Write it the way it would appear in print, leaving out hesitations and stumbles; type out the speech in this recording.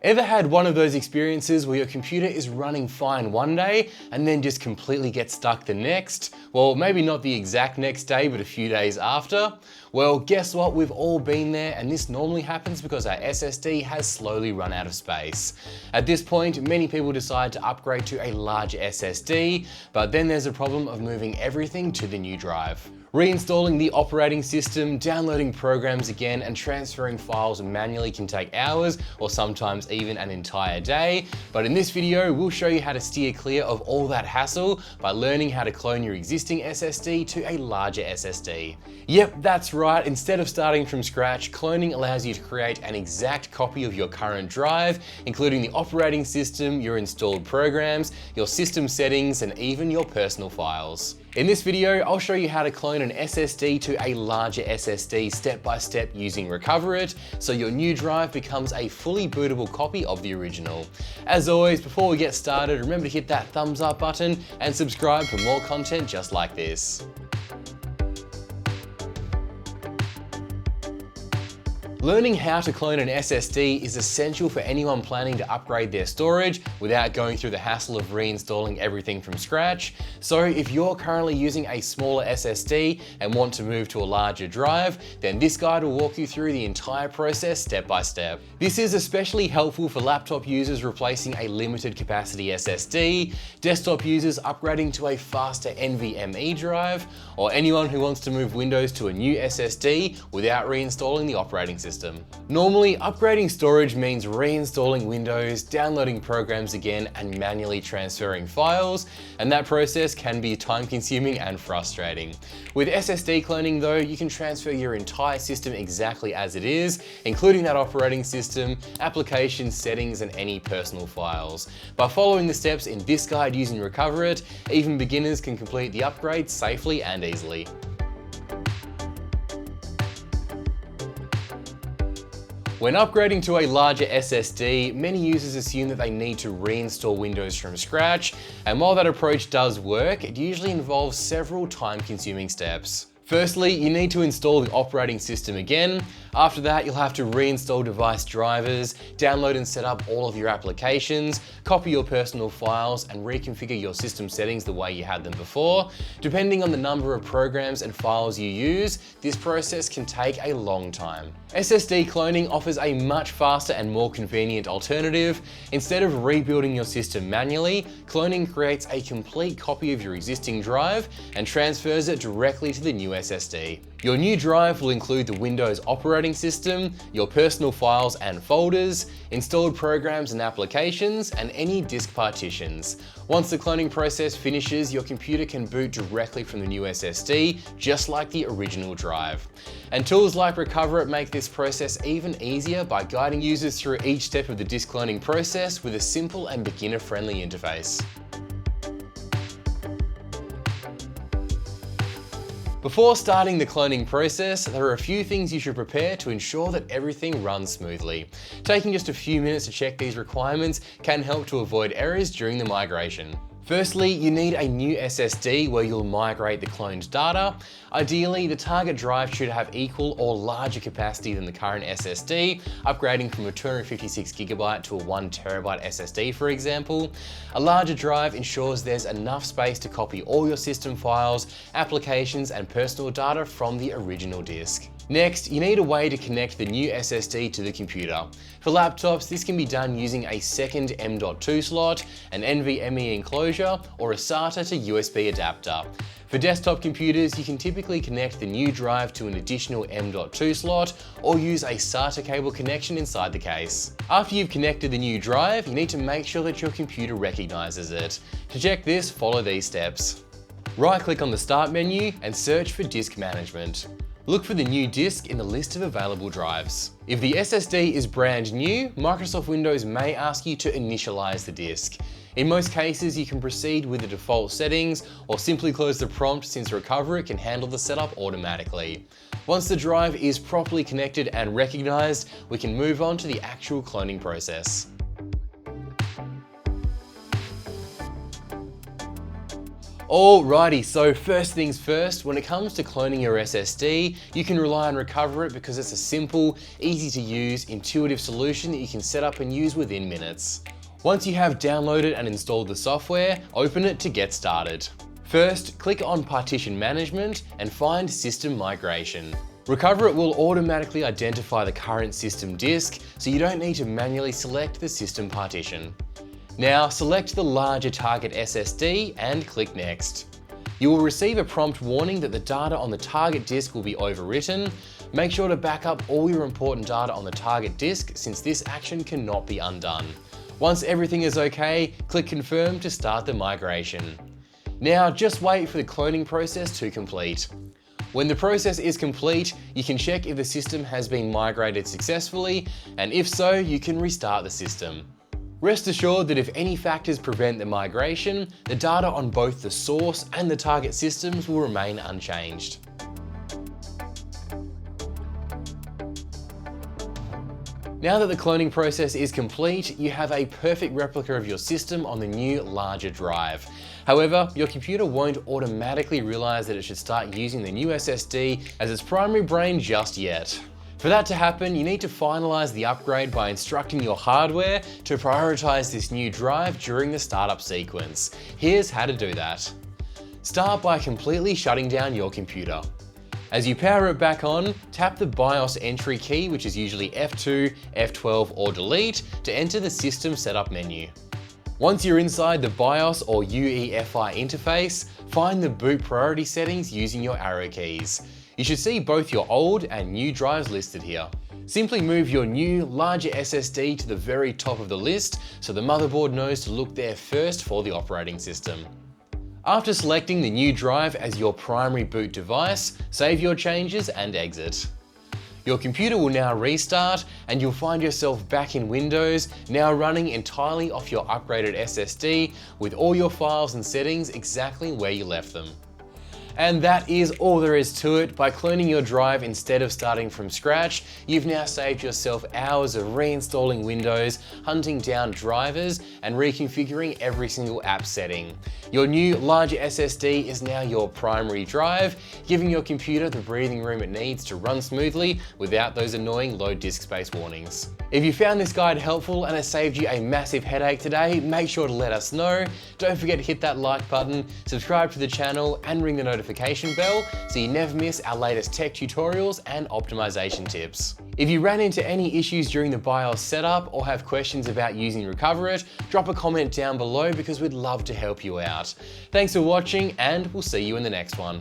Ever had one of those experiences where your computer is running fine one day and then just completely gets stuck the next? Well, maybe not the exact next day, but a few days after. Well, guess what? We've all been there, and this normally happens because our SSD has slowly run out of space. At this point, many people decide to upgrade to a larger SSD, but then there's a problem of moving everything to the new drive. Reinstalling the operating system, downloading programs again, and transferring files manually can take hours or sometimes even an entire day. But in this video, we'll show you how to steer clear of all that hassle by learning how to clone your existing SSD to a larger SSD. Yep, that's right. Instead of starting from scratch, cloning allows you to create an exact copy of your current drive, including the operating system, your installed programs, your system settings, and even your personal files. In this video, I'll show you how to clone an SSD to a larger SSD step by step using Recoverit, so your new drive becomes a fully bootable copy of the original. As always, before we get started, remember to hit that thumbs up button and subscribe for more content just like this. Learning how to clone an SSD is essential for anyone planning to upgrade their storage without going through the hassle of reinstalling everything from scratch. So if you're currently using a smaller SSD and want to move to a larger drive, then this guide will walk you through the entire process step by step. This is especially helpful for laptop users replacing a limited capacity SSD, desktop users upgrading to a faster NVMe drive, or anyone who wants to move Windows to a new SSD without reinstalling the operating system. Normally, upgrading storage means reinstalling Windows, downloading programs again, and manually transferring files, and that process can be time-consuming and frustrating. With SSD cloning though, you can transfer your entire system exactly as it is, including that operating system, application settings, and any personal files. By following the steps in this guide using Recoverit, even beginners can complete the upgrade safely and easily. When upgrading to a larger SSD, many users assume that they need to reinstall Windows from scratch, and while that approach does work, it usually involves several time-consuming steps. Firstly, you need to install the operating system again. After that, you'll have to reinstall device drivers, download and set up all of your applications, copy your personal files, and reconfigure your system settings the way you had them before. Depending on the number of programs and files you use, this process can take a long time. SSD cloning offers a much faster and more convenient alternative. Instead of rebuilding your system manually, cloning creates a complete copy of your existing drive and transfers it directly to the new SSD. Your new drive will include the Windows operating system, your personal files and folders, installed programs and applications, and any disk partitions. Once the cloning process finishes, your computer can boot directly from the new SSD, just like the original drive. And tools like Recoverit make this process even easier by guiding users through each step of the disk cloning process with a simple and beginner-friendly interface. Before starting the cloning process, there are a few things you should prepare to ensure that everything runs smoothly. Taking just a few minutes to check these requirements can help to avoid errors during the migration. Firstly, you need a new SSD where you'll migrate the cloned data. Ideally, the target drive should have equal or larger capacity than the current SSD, upgrading from a 256GB to a 1TB SSD, for example. A larger drive ensures there's enough space to copy all your system files, applications, and personal data from the original disk. Next, you need a way to connect the new SSD to the computer. For laptops, this can be done using a second M.2 slot, an NVMe enclosure, or a SATA to USB adapter. For desktop computers, you can typically connect the new drive to an additional M.2 slot or use a SATA cable connection inside the case. After you've connected the new drive, you need to make sure that your computer recognizes it. To check this, follow these steps. Right-click on the Start menu and search for Disk Management. Look for the new disk in the list of available drives. If the SSD is brand new, Microsoft Windows may ask you to initialize the disk. In most cases, you can proceed with the default settings or simply close the prompt since Recoverit can handle the setup automatically. Once the drive is properly connected and recognized, we can move on to the actual cloning process. Alrighty, so first things first, when it comes to cloning your SSD, you can rely on Recoverit because it's a simple, easy to use, intuitive solution that you can set up and use within minutes. Once you have downloaded and installed the software, open it to get started. First, click on Partition Management and find System Migration. Recoverit will automatically identify the current system disk, so you don't need to manually select the system partition. Now select the larger target SSD and click Next. You will receive a prompt warning that the data on the target disk will be overwritten. Make sure to back up all your important data on the target disk since this action cannot be undone. Once everything is okay, click Confirm to start the migration. Now just wait for the cloning process to complete. When the process is complete, you can check if the system has been migrated successfully, and if so, you can restart the system. Rest assured that if any factors prevent the migration, the data on both the source and the target systems will remain unchanged. Now that the cloning process is complete, you have a perfect replica of your system on the new larger drive. However, your computer won't automatically realize that it should start using the new SSD as its primary brain just yet. For that to happen, you need to finalize the upgrade by instructing your hardware to prioritize this new drive during the startup sequence. Here's how to do that. Start by completely shutting down your computer. As you power it back on, tap the BIOS entry key, which is usually F2, F12 or delete, to enter the system setup menu. Once you're inside the BIOS or UEFI interface, find the boot priority settings using your arrow keys. You should see both your old and new drives listed here. Simply move your new, larger SSD to the very top of the list so the motherboard knows to look there first for the operating system. After selecting the new drive as your primary boot device, save your changes and exit. Your computer will now restart and you'll find yourself back in Windows, now running entirely off your upgraded SSD with all your files and settings exactly where you left them. And that is all there is to it. By cloning your drive instead of starting from scratch, you've now saved yourself hours of reinstalling Windows, hunting down drivers, and reconfiguring every single app setting. Your new larger SSD is now your primary drive, giving your computer the breathing room it needs to run smoothly without those annoying low disk space warnings. If you found this guide helpful and it saved you a massive headache today, make sure to let us know. Don't forget to hit that like button, subscribe to the channel, and ring the notification bell so you never miss our latest tech tutorials and optimization tips. If you ran into any issues during the BIOS setup or have questions about using Recoverit, drop a comment down below because we'd love to help you out. Thanks for watching and we'll see you in the next one.